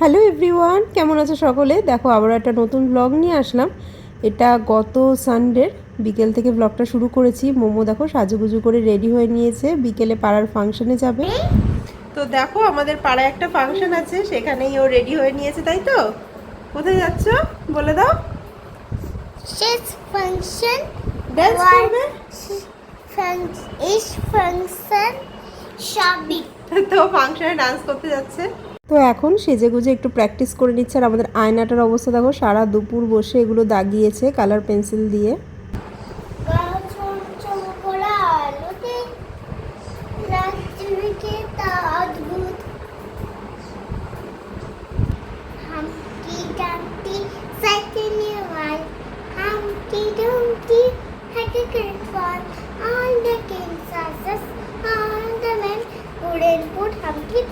Hello everyone, কেমন আছে সকলে? দেখো আবার একটা নতুন ব্লগ নিয়ে আসলাম। এটা গত সানডের বিকেল থেকে ব্লগটা শুরু করেছি। মোমো দেখো সাজুগুজু করে রেডি হয়ে নিয়েছে, বিকেলে পাড়ার ফাংশনে যাবে। তো দেখো আমাদের পাড়ায় একটা ফাংশন আছে, সেখানেই ও রেডি হয়ে নিয়েছে, তাই তো? কোথায় যাচ্ছ বলে দাও। শেষ ফাংশন ডান্স করবে। ফাংশন সবই তো ফাংশনে ডান্স করতে যাচ্ছে। তো এখন সেজেগুজে একটু প্র্যাকটিস করে নিচ্ছে। আর আমাদের আয়নাটার অবস্থা দেখো, সারা দুপুর বসে এগুলো দাগিয়েছে কালার পেন্সিল দিয়ে।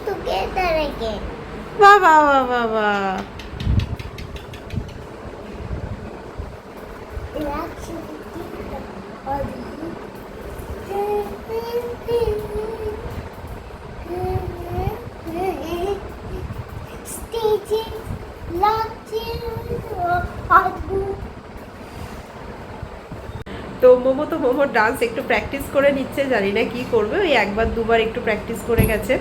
together again. বাহ বাহ বাহ বাহ বাহ। তো মোমোর ডান্স একটু প্র্যাকটিস করে নিচ্ছে, জানি না কি করবে। ওই একবার দুবার একটু প্র্যাকটিস করে গেছে।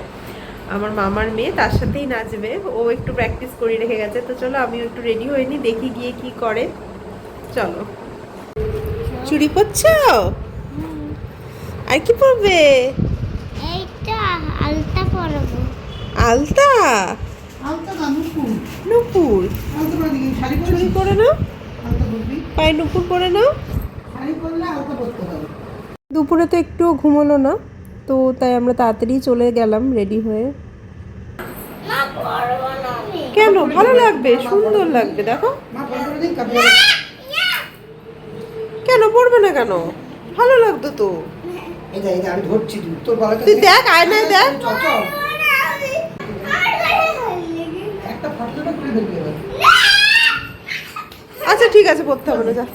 আমার মামার মেয়ে তার সাথেই নাচবে, ও একটু প্র্যাকটিস করে রেখে গেছে। তো চলো আমিও একটু রেডি হয়ে নি, দেখি গিয়ে কি করে। চলো। চুড়ি পরছ? আর কি পরবে? এইটা আলতা পরবো। আলতা? আলতা না, নুপুর। নুপুর? আলতা পরে দিকে শাড়ি চুড়ি পরবি? পরে নাও, আলতা পরবি? পায়ে নুপুর পরে নাও। শাড়ি পরলে আলতা পরতে হবে। দুপুরে তো একটু ঘুমানো না, তো তাই আমরা তাড়াতাড়ি চলে গেলাম রেডি হয়ে। না পরবো না আমি। কেন? ভালো লাগবে, সুন্দর লাগবে। দেখো মা ফোন করে দিন কাপড়। কেন পড়বে না কেন? ভালো লাগতো তো। এই আমি ধরছি তোর গলাটা। তুই দেখ, আয়নায় দেখ। একটা ফটোটা করে ফেলবি এবার। আচ্ছা ঠিক আছে, পড়তে হবে না, যা।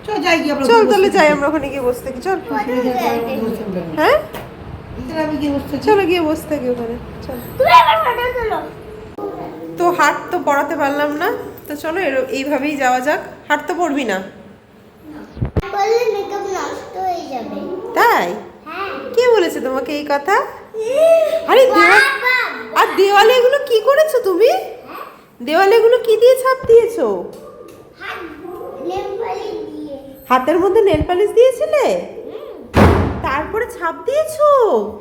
চল যাই গিয়ে আমরা। চল তাহলে যাই, আমরা ওখানে গিয়ে বসে থাকি। চল। হ্যাঁ আমি গিয়ে বসতে। চলো গিয়ে বসে থাকি ওখানে, চল। তুই আবার ফটো তোলো। তো হাট তো পড়াতে পারলাম না, তো চলো এইভাবেই যাওয়া যাক। হাট তো পড়বি না? বললে মেকআপ নষ্ট হয়ে যাবে। তাই? হ্যাঁ। কে বলেছে তোমাকে এই কথা? আরে বাবা। আর দেওয়ালে এগুলো কি করেছো তুমি? দেওয়ালে এগুলো কি দিয়ে ছাপ দিয়েছো? হাত নেপালি দিয়ে। হাতের মধ্যে নেল পালিশ দিয়েছিলে, তারপরে ছাপ দিয়েছো?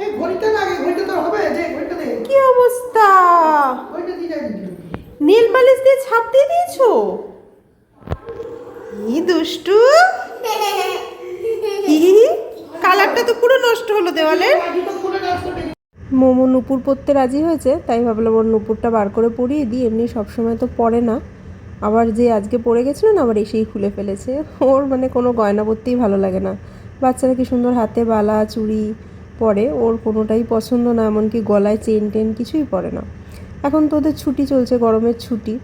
এই ঘড়িটা না, আগে ঘড়িটা তো হবে, যে ঘড়িটা দে। কি অবস্থা! ঘড়িটা দিয়ে যাই। নেল পালিশ দিয়ে ছাপ দিয়ে দিয়েছো? কি দুষ্টু! কালারটা তো পুরো নষ্ট হলো দেওয়ালের। মোমো নুপুর পরতে রাজি হয়েছে, তাই ভাবলাম ওর নুপুরটা বার করে পরিয়ে দিই। এমনি সবসময় তো পরে না, আবার যে আজকে পরে গেছিলো না, আবার এসেই খুলে ফেলেছে। ওর মানে কোনো গয়না পরতেই ভালো লাগে না। বাচ্চারা কি সুন্দর হাতে বালা চুড়ি পরে, ওর কোনোটাই পছন্দ না, এমনকি গলায় চেন টেন কিছুই পরে না। এখন তো ওদের ছুটি চলছে, গরমের ছুটি।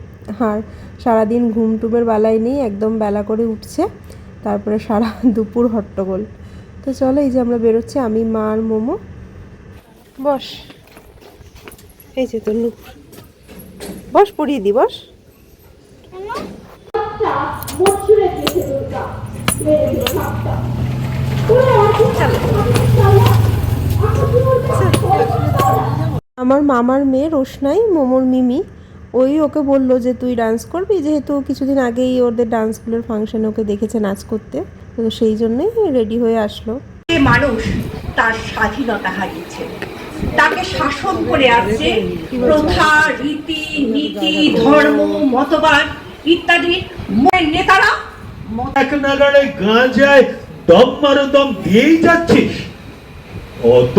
আর সারাদিন ঘুম টুমের বেলায় নেই, একদম বেলা করে উঠছে, তারপরে সারা দুপুর হট্টগোল। তো চলো, এই যে আমরা বেরোচ্ছি, আমি মা আর মোমো। বস, এই যে তোর নুপুর, বস পরিয়ে দি, বস। আমার মামার মেয়ে রোশনাই, মোমোর মিমি, ওই ওকে বললো যে তুই ডান্স করবি, যেহেতু কিছুদিন আগেই ওদের ডান্স স্কুলের ফাংশনে ওকে দেখেছে নাচ করতে, তো সেই জন্যই রেডি হয়ে আসলো। মানুষ তার স্বাধীনতা হারিয়েছে, তাকে শাসন করে আসছে প্রথা, রীতি, নীতি, ধর্ম, মতবাদ ইত্যাদি নেতারা। একনাগাড়ে গাঁজায় দম মারো দম দিয়েই যাচ্ছিস। অত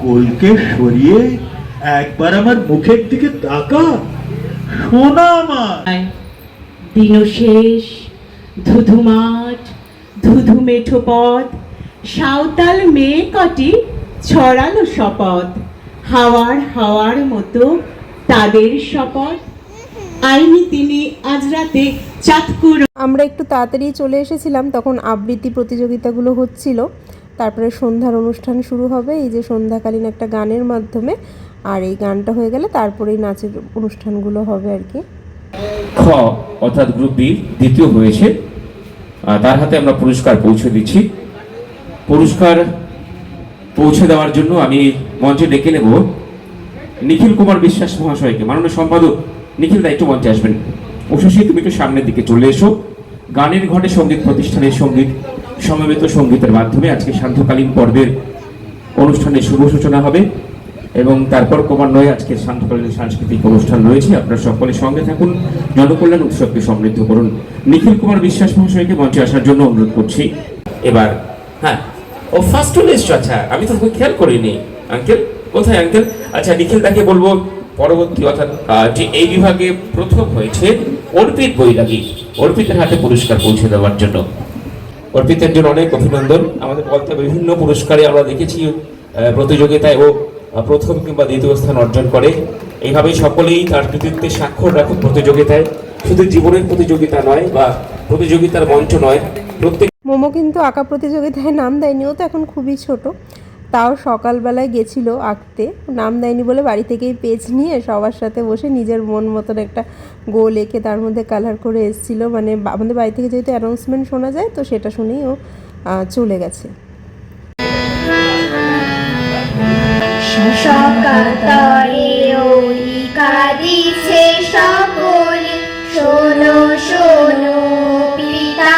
কোলকে সরিয়ে একবার আমার মুখের দিকে তাকা, শোনা আমার। দিনশেষ, ধুধুমাঠ, ধুধু মেঠো পথ, সাঁওতাল মেয়ে কটি ছড়ালো শপথ, হাওয়ার মতো তাদের শপথ। আইনি তিনি আজ রাতে চাঁদপুর। আমরা একটু তাড়াতাড়ি চলে এসেছিলাম, তখন আবৃত্তি প্রতিযোগিতাগুলো হচ্ছিল। তারপরে সন্ধ্যার অনুষ্ঠান শুরু হবে, এই যে সন্ধ্যাকালীন একটা গানের মাধ্যমে। আর এই গানটা হয়ে গেলে তারপরেই নাচের অনুষ্ঠানগুলো হবে আর কি। খ অর্থাৎ গ্রুপ বি দ্বিতীয় হয়েছে, তার হাতে আমরা পুরস্কার পৌঁছে দিচ্ছি। পুরস্কার পৌঁছে দেওয়ার জন্য আমি মঞ্চে ডেকে নেব নিখিল কুমার বিশ্বাস মহাশয়কে। মাননীয় সম্পাদক নিখিল দা একটু মঞ্চে আসবেন। উষসী, তুমি একটু সামনের দিকে চলে এসো। গানের ঘটে সঙ্গীত প্রতিষ্ঠানের সঙ্গীত সমবেত সঙ্গীতের মাধ্যমে আজকে সান্ধ্যকালীন পর্বের অনুষ্ঠানের শুভ সূচনা হবে এবং তারপর ক্রমান্বয়ে আজকে সান্ধ্যকালীন সাংস্কৃতিক অনুষ্ঠান রয়েছে। আপনারা সকলে সঙ্গে থাকুন, জনকল্যাণ উৎসবকে সমৃদ্ধ করুন। নিখিল কুমার বিশ্বাস মহাশয়কে মঞ্চে আসার জন্য অনুরোধ করছি। এবার হ্যাঁ, ও ফার্স্ট হলে এসছো? আচ্ছা, আমি তো খেয়াল করিনি। আঙ্কেল কোথায় আঙ্কেল? আচ্ছা, নিখিল দাকে বলবো পরবর্তী অর্থাৎ যে এই বিভাগে প্রথম হয়েছে অর্পিত বৈরাগী, অর্পিতের হাতে পুরস্কার পৌঁছে দেওয়ার জন্য। অর্পিতের জন্য অনেক অভিনন্দন। আমাদের বলতে বিভিন্ন পুরস্কারে আমরা দেখেছি প্রতিযোগিতায় ও প্রথম কিংবা দ্বিতীয় স্থান অর্জন করে। এইভাবেই সকলেই তার কৃতিত্বে স্বাক্ষর রাখুন প্রতিযোগিতায়। শুধু জীবনের প্রতিযোগিতা নয় বা প্রতিযোগিতার মঞ্চ নয়, প্রত্যেক মোমো কিন্তু আঁকা প্রতিযোগিতায় নাম দেয়নি, ও তো এখন খুবই ছোট। তাও সকালবেলায় গেছিলো আঁকতে, নাম দেয়নি বলে বাড়ি থেকেই পেজ নিয়ে সবার সাথে বসে নিজের মন মতন একটা গোল এঁকে তার মধ্যে কালার করে এসেছিলো। মানে আমাদের বাড়ি থেকে যেহেতু অ্যানাউন্সমেন্ট শোনা যায়, তো সেটা শুনেই ও চলে গেছে। সকাল তরে ওই কাঁদিছে সকলে, শোনো শোনো পিতা।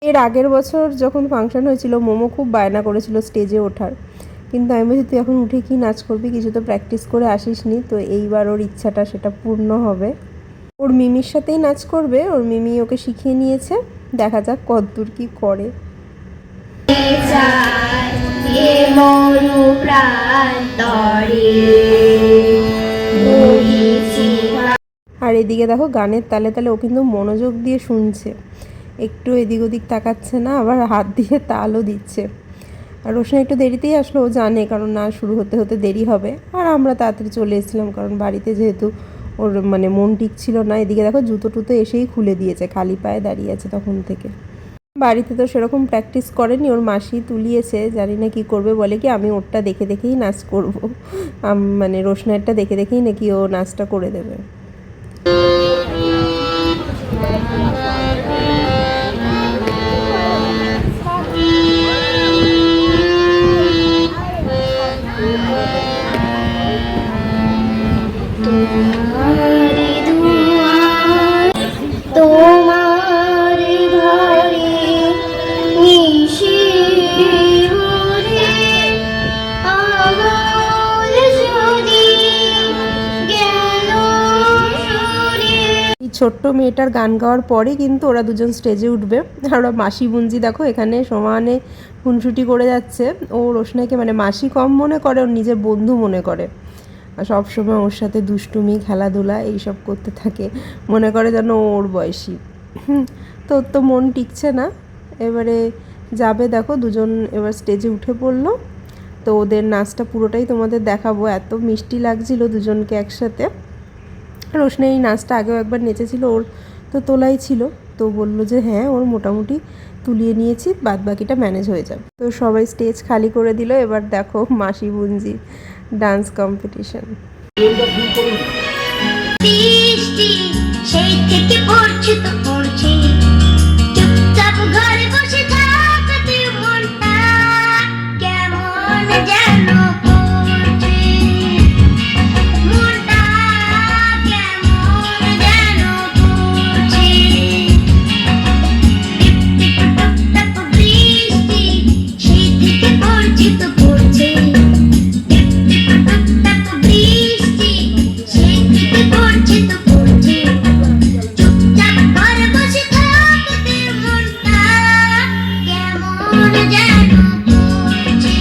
এর আগের বছর যখন ফাংশন হয়েছিল, মোমো খুব বায়না করেছিল স্টেজে ওঠার, কিন্তু আমি বলছি তুই এখন উঠে কি নাচ করবি, কিছু তো প্র্যাকটিস করে আসিসনি। তো এইবার ওর ইচ্ছাটা সেটা পূর্ণ হবে। ওর মিমির সাথেই নাচ করবে, ওর মিমি ওকে শিখিয়ে নিয়েছে। দেখা যাক কতদূর কি করে। আর এদিকে দেখো গানের তালে তালে ও কিন্তু মনোযোগ দিয়ে শুনছে, একটু এদিক ওদিক তাকাচ্ছে না, আবার হাত দিয়ে তালও দিচ্ছে। আর রোশনা একটু দেরিতেই আসলো, ও জানে কারণ না শুরু হতে হতে দেরি হবে। আর আমরা তাড়াতাড়ি চলে এসেছিলাম কারণ বাড়িতে যেহেতু ওর মানে মন টিকছিল না। এদিকে দেখো জুতো টুতো এসেই খুলে দিয়েছে, খালি পায়ে দাঁড়িয়ে আছে তখন থেকে। বাড়িতে তো সেরকম প্র্যাকটিস করেনি, ওর মাসি তুলিয়েছে, জানি না কি করবে। বলে কি আমি ওরটা দেখে দেখেই নাচ করবো, মানে রোশনারটা দেখে দেখেই নাকি ও নাচটা করে দেবে। তোমার ঘরে নিশিরে আলোর জ্যোতি গেল সরে। এই ছোট্ট মেয়েটার গান গাওয়ার পরে কিন্তু ওরা দুজন স্টেজে উঠবে। আর ওরা মাসি বুঞ্জি দেখো এখানে সমানে খুনসুটি করে যাচ্ছে। ও রোশনাকে মানে মাসি কম মনে করে, ওর নিজের বন্ধু মনে করে। আর সবসময় ওর সাথে দুষ্টুমি খেলাধুলা এইসব করতে থাকে, মনে করে যেন ওর বয়সী। তো ওর তো মন টিকছে না, এবারে যাবে। দেখো দুজন এবার স্টেজে উঠে পড়লো। তো ওদের নাচটা পুরোটাই তোমাদের দেখাবো। এত মিষ্টি লাগছিল দুজনকে একসাথে। রোশনা এই নাচটা আগেও একবার নেচেছিল, ওর তো তোলাই ছিল। তো বললো যে হ্যাঁ ওর মোটামুটি তুলিয়ে নিয়েছি, বাদ বাকিটা ম্যানেজ হয়ে যাবে। তো সবাই স্টেজ খালি করে দিল। এবার দেখো মাসি বুঞ্জি ডান্স কম্পিটিশন। বৃষ্টি সেই থেকে পড়ছে তো পড়ছে, চুপচাপ ঘরে বসে থাকতে মনটা কেমন যেন করছে, মনটা কেমন যেন করছে। টিপ টিপ টপ টপ বৃষ্টি সেই থেকে পড়ছে তো পড়ছে, টিপ টিপ টপ টপ বৃষ্টি সেই থেকে পড়ছে তো পড়ছে। চুপচাপ ঘরে বসে থাকতে মনটা কেমন যেন করছে।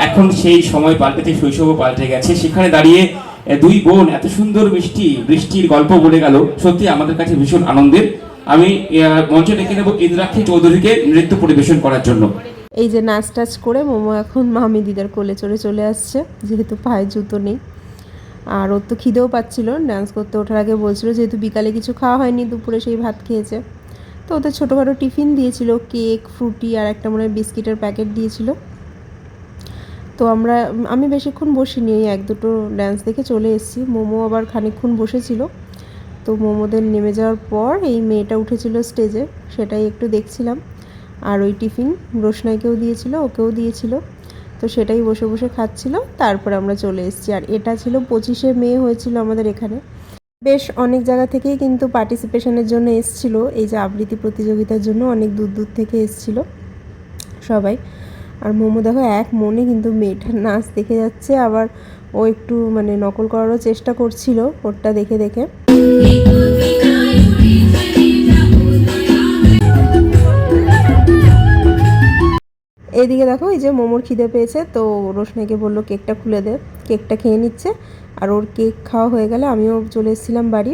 এখন সেই সময় পাল্টেছে, শৈশবও পাল্টে গেছে। সেখানে দাঁড়িয়ে দুই বোন এত সুন্দর মিষ্টি বৃষ্টির গল্প বলে গেল, সত্যি আমাদের কাছে ভীষণ আনন্দের। আমি মঞ্চে ডেকে নেব ইন্দ্রাক্ষী চৌধুরীকে নৃত্য পরিবেশন করার জন্য। এই যে নাচ টাচ করে মোমো এখন মামি দিদার কোলে চলে আসছে, যেহেতু পায়ে জুতো নেই। আর ওর তো খিদেও পাচ্ছিল, ডান্স করতে ওঠার আগে বলছিল যেহেতু বিকালে কিছু খাওয়া হয়নি, দুপুরে সেই ভাত খেয়েছে। তো ওদের ছোটোখাটো টিফিন দিয়েছিল, কেক, ফ্রুটি আর একটা মনে হয় বিস্কিটের প্যাকেট দিয়েছিল। তো আমি বেশিক্ষণ বসিনি, এই 1-2 ডান্স দেখে চলে এসেছি। মোমো আবার খানিকক্ষণ বসেছিল। তো মোমোদের নেমে যাওয়ার পর এই মেয়েটা উঠেছিল স্টেজে, সেটাই একটু দেখছিলাম। আর ওই টিফিন রোশনাইকেও দিয়েছিল, ওকেও দিয়েছিল, তো সেটাই বসে বসে খাচ্ছিল। তারপর আমরা চলে এসেছি। আর এটা ছিল 25শে মে হয়েছিল আমাদের এখানে। বেশ অনেক জায়গা থেকেই কিন্তু পার্টিসিপেশনের জন্য এসেছিল, এই যে আবৃত্তি প্রতিযোগিতার জন্য অনেক দূর দূর থেকে এসেছিল সবাই। আর মোমো দেখো এক মনে কিন্তু মেয়েটার নাচ দেখে যাচ্ছে, আবার ও একটু মানে নকল করারও চেষ্টা করছিল ওরটা দেখে দেখে। এইদিকে দেখো এই যে মোমোর খিদে পেয়েছে, তো রোশনাইকে বললো কেকটা খুলে দে, কেকটা খেয়ে নিচ্ছে। আর ওর কেক খাওয়া হয়ে গেলে আমিও চলে এসেছিলাম বাড়ি।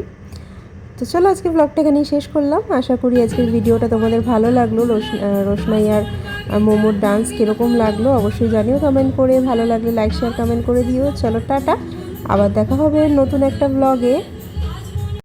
তো চলো আজকে ব্লগটা এখানেই শেষ করলাম। আশা করি আজকের ভিডিওটা তোমাদের ভালো লাগলো। রোশনাই আর মোমোর ডান্স কীরকম লাগলো অবশ্যই জানিও কমেন্ট করে। ভালো লাগলে লাইক শেয়ার কমেন্ট করে দিও। চলো টাটা, আবার দেখা হবে নতুন একটা ব্লগে।